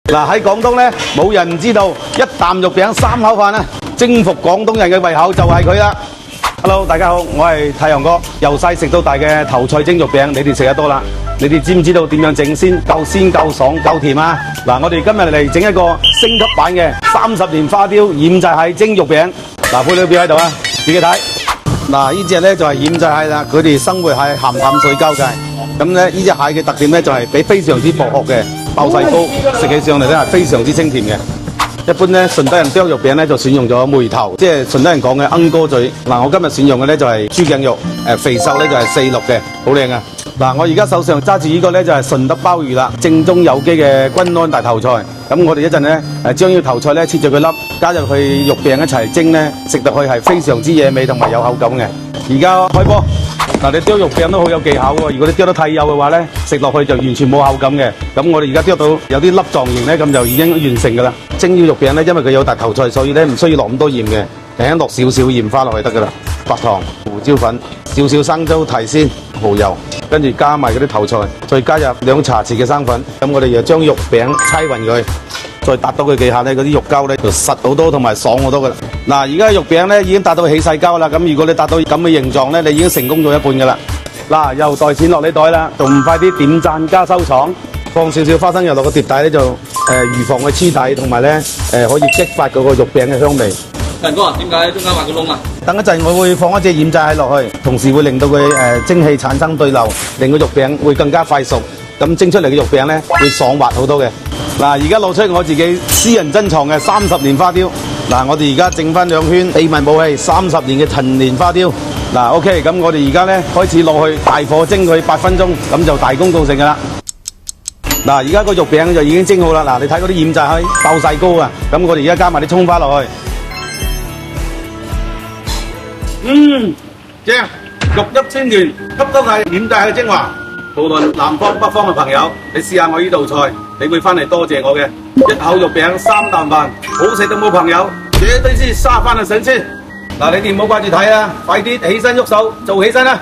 嗱，喺廣東咧，冇人唔知道一啖肉餅三口飯啊，征服廣東人嘅胃口就係佢啦。Hello， 大家好，我係太陽哥，由細食到大嘅頭菜蒸肉餅，你哋食得多啦。你哋知唔知道點樣整先夠鮮、夠爽、夠甜啊？嗱，我哋今日嚟整一個升級版嘅30年花雕鹽炸蟹蒸肉餅。嗱，配料表喺度啊，自己睇。嗱，呢隻咧就係鹽炸蟹啦，佢哋生活喺鹹淡水交界。咁咧，呢隻蟹嘅特點咧就係比非常之薄殼嘅，爆細膏，食起上嚟咧係非常之清甜嘅。一般咧，順德人剁肉餅咧就選用咗梅頭，即係順德人講嘅鶯歌嘴。嗱，我今日選用嘅咧就係豬頸肉，肥瘦咧就係4、6嘅，好靚啊！嗱，我而家手上揸住呢個咧就係順德鮑魚啦，正宗有機嘅均安大頭菜。咁我哋一陣咧將呢個頭菜咧切咗佢粒，加入去肉餅一齊蒸咧，食落去係非常之惹味同埋有口感嘅。而家開波！嗱，你剁肉餅都好有技巧喎。如果你剁得太幼嘅話咧，食落去就完全冇口感嘅。咁我哋而家剁到有啲粒狀形咧，咁就已經完成㗎啦。蒸呢個肉餅咧，因為佢有大頭菜，所以咧唔需要落咁多鹽嘅，輕落少少鹽花落去得㗎啦。白糖、胡椒粉、少少生抽提鮮、蠔油，跟住加埋嗰啲頭菜，再加入2茶匙嘅生粉。咁我哋就將肉餅搓勻佢，再搭到佢幾下咧，嗰啲肉膠咧就實好多同埋爽好多㗎啦。嗱，而家肉餅咧已經達到起晒膠啦。咁如果你達到咁嘅形狀咧，你已經成功咗一半㗎啦。嗱，又袋錢落你袋啦，仲唔快啲點讚加收藏，放少少花生油落個碟底咧就預防佢黐底，同埋咧可以激發嗰個肉餅嘅香味。大哥啊，點解中間畫個窿啊？等一陣我會放一隻鹽炸蟹落去，同時會令到佢蒸汽產生對流，令個肉餅會更加快熟。咁蒸出嚟嘅肉餅咧會爽滑好多嘅。嗱，而家攞出我自己私人珍藏嘅30年花雕。嗱，我哋而家整翻2圈秘密武器30年嘅陳年花雕。嗱 ，OK， 咁我哋而家咧開始落去大火蒸佢8分鐘，咁就大功告成㗎啦。嗱，而家個肉餅就已經蒸好啦。嗱，你睇嗰啲鹽炸蟹爆晒膏啊！咁我哋而家加埋啲葱花落去。正，肉汁鮮嫩，吸收係鹽炸蟹精華。無論南方北方嘅朋友，你試下我呢道菜，你會翻嚟多謝我嘅。一口肉餅3啖飯，好食到冇朋友，絕對是下飯嘅神仙。嗱，你哋唔好掛住睇啊，快啲起身喐手，做起身啦！